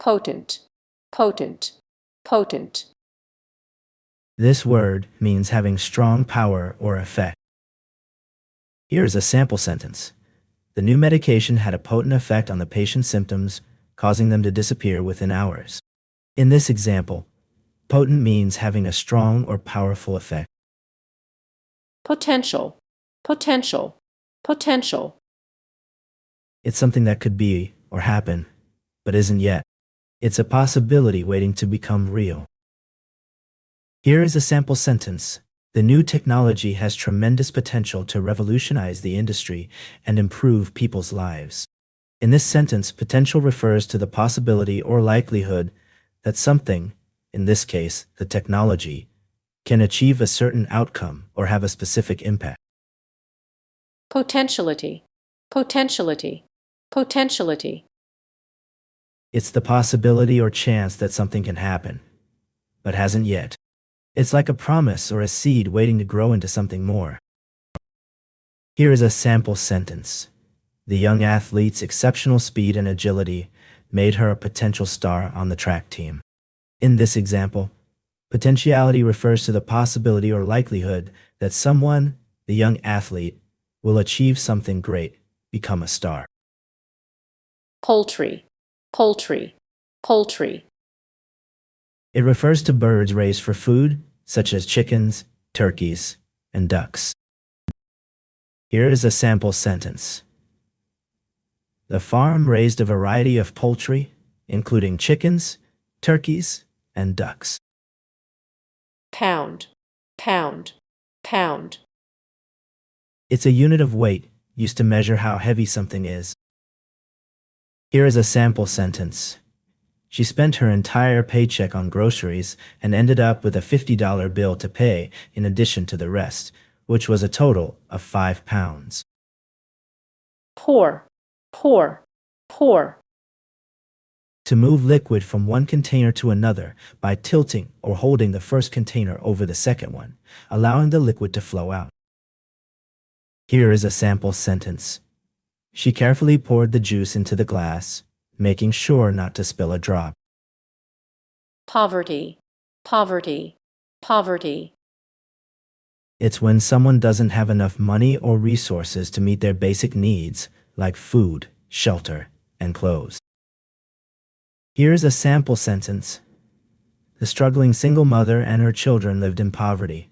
potent, potent, potent. This word means having strong power or effect. Here is a sample sentence. The new medication had a potent effect on the patient's symptoms, causing them to disappear within hours. In this example, potent means having a strong or powerful effect. Potential, potential, potential. It's something that could be or happen, but isn't yet. It's a possibility waiting to become real. Here is a sample sentence. The new technology has tremendous potential to revolutionize the industry and improve people's lives. In this sentence, potential refers to the possibility or likelihood that something, in this case, the technology, can achieve a certain outcome or have a specific impact. Potentiality, potentiality, potentiality. It's the possibility or chance that something can happen, but hasn't yet. It's like a promise or a seed waiting to grow into something more. Here is a sample sentence. The young athlete's exceptional speed and agility made her a potential star on the track team. In this example, potentiality refers to the possibility or likelihood that someone, the young athlete, will achieve something great, become a star. Poultry, poultry, poultry. It refers to birds raised for food, such as chickens, turkeys, and ducks. Here is a sample sentence. The farm raised a variety of poultry, including chickens, turkeys, and ducks. Pound, pound, pound. It's a unit of weight used to measure how heavy something is. Here is a sample sentence. She spent her entire paycheck on groceries and ended up with a $50 bill to pay in addition to the rest, which was a total of £5. Pour, pour, pour. To move liquid from one container to another by tilting or holding the first container over the second one, allowing the liquid to flow out. Here is a sample sentence. She carefully poured the juice into the glass, making sure not to spill a drop. Poverty, poverty, poverty. It's when someone doesn't have enough money or resources to meet their basic needs, like food, shelter, and clothes. Here's a sample sentence. The struggling single mother and her children lived in poverty,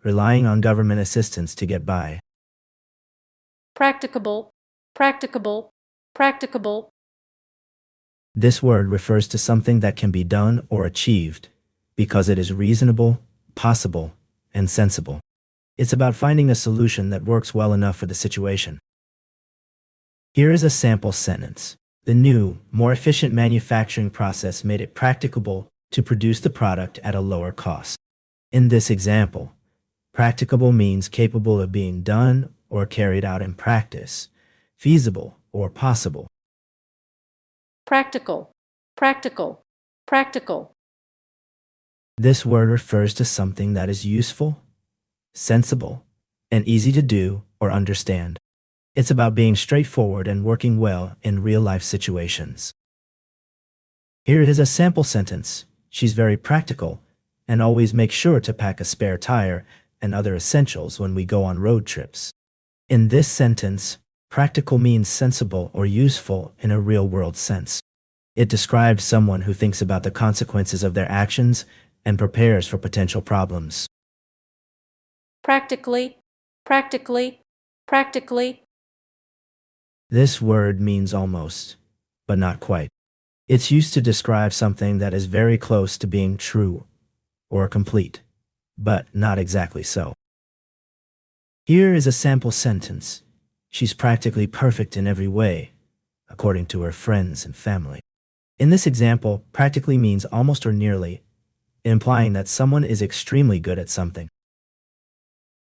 relying on government assistance to get by. Practicable, practicable, practicable. This word refers to something that can be done or achieved because it is reasonable, possible, and sensible. It's about finding a solution that works well enough for the situation. Here is a sample sentence. The new, more efficient manufacturing process made it practicable to produce the product at a lower cost. In this example, practicable means capable of being done or carried out in practice, feasible or possible. Practical, practical, practical. This word refers to something that is useful, sensible, and easy to do or understand. It's about being straightforward and working well in real-life situations. Here is a sample sentence. She's very practical and always makes sure to pack a spare tire and other essentials when we go on road trips. In this sentence, practical means sensible or useful in a real-world sense. It describes someone who thinks about the consequences of their actions and prepares for potential problems. Practically, practically, practically. This word means almost, but not quite. It's used to describe something that is very close to being true or complete, but not exactly so. Here is a sample sentence. She's practically perfect in every way, according to her friends and family. In this example, practically means almost or nearly, implying that someone is extremely good at something.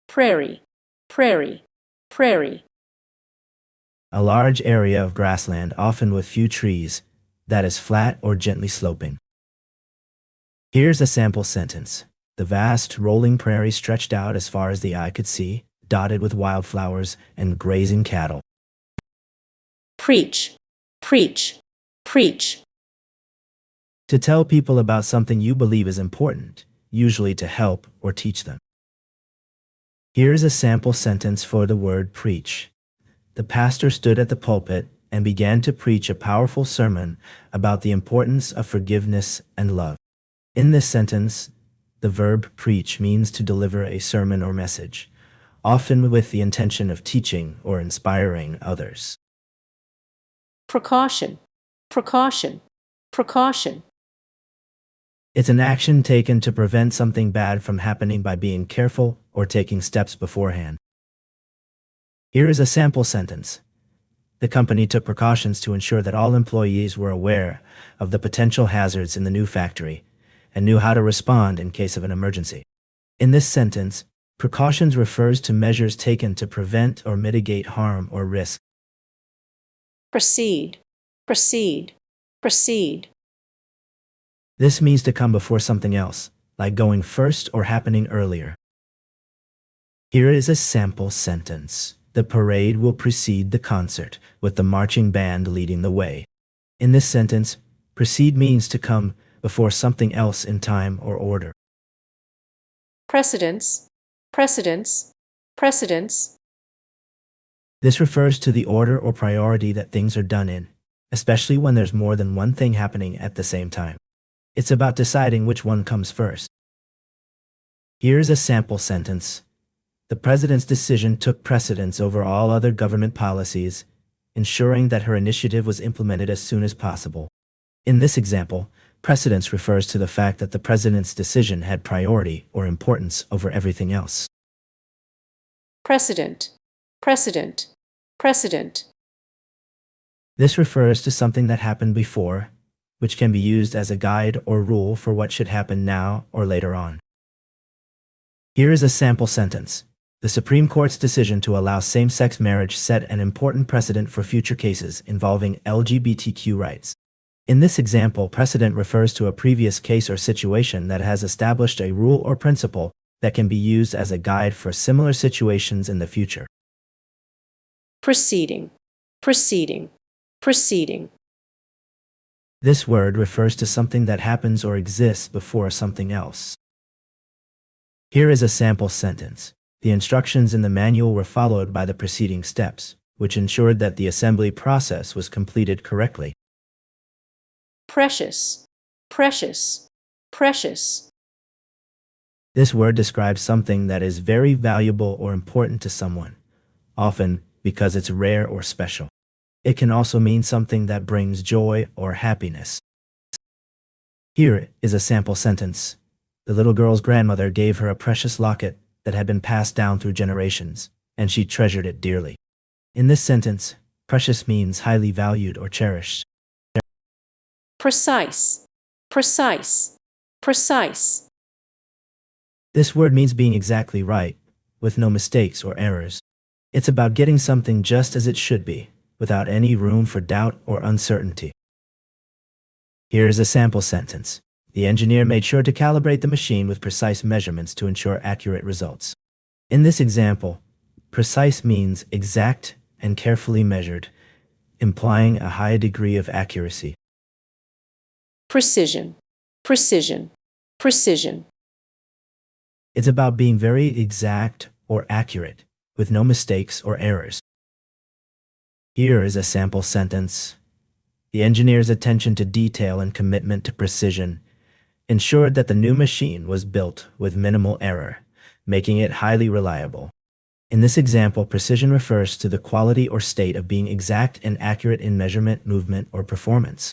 Prairie, prairie, prairie. A large area of grassland, often with few trees, that is flat or gently sloping. Here's a sample sentence. The vast, rolling prairie stretched out as far as the eye could see, dotted with wildflowers and grazing cattle. Preach, preach, preach. To tell people about something you believe is important, usually to help or teach them. Here's a sample sentence for the word preach. The pastor stood at the pulpit and began to preach a powerful sermon about the importance of forgiveness and love. In this sentence, the verb preach means to deliver a sermon or message, often with the intention of teaching or inspiring others. Precaution, precaution, precaution. It's an action taken to prevent something bad from happening by being careful or taking steps beforehand. Here is a sample sentence. The company took precautions to ensure that all employees were aware of the potential hazards in the new factory and knew how to respond in case of an emergency. In this sentence, precautions refers to measures taken to prevent or mitigate harm or risk. Precede, precede, precede. This means to come before something else, like going first or happening earlier. Here is a sample sentence. The parade will precede the concert, with the marching band leading the way. In this sentence, precede means to come before something else in time or order. Precedence, precedence, precedence. This refers to the order or priority that things are done in, especially when there's more than one thing happening at the same time. It's about deciding which one comes first. Here's a sample sentence. The president's decision took precedence over all other government policies, ensuring that her initiative was implemented as soon as possible. In this example, precedence refers to the fact that the president's decision had priority or importance over everything else. Precedent, precedent, precedent. This refers to something that happened before, which can be used as a guide or rule for what should happen now or later on. Here is a sample sentence. The Supreme Court's decision to allow same-sex marriage set an important precedent for future cases involving LGBTQ rights. In this example, precedent refers to a previous case or situation that has established a rule or principle that can be used as a guide for similar situations in the future. Preceding, preceding, preceding. This word refers to something that happens or exists before something else. Here is a sample sentence. The instructions in the manual were followed by the preceding steps, which ensured that the assembly process was completed correctly. Precious, precious, precious. This word describes something that is very valuable or important to someone, often because it's rare or special. It can also mean something that brings joy or happiness. Here is a sample sentence. The little girl's grandmother gave her a precious locket that had been passed down through generations, and she treasured it dearly. In this sentence, precious means highly valued or cherished. Precise, precise, precise. This word means being exactly right, with no mistakes or errors. It's about getting something just as it should be, without any room for doubt or uncertainty. Here is a sample sentence. The engineer made sure to calibrate the machine with precise measurements to ensure accurate results. In this example, precise means exact and carefully measured, implying a high degree of accuracy. Precision, precision, precision. It's about being very exact or accurate, with no mistakes or errors. Here is a sample sentence. The engineer's attention to detail and commitment to precision ensured that the new machine was built with minimal error, making it highly reliable. In this example, precision refers to the quality or state of being exact and accurate in measurement, movement, or performance.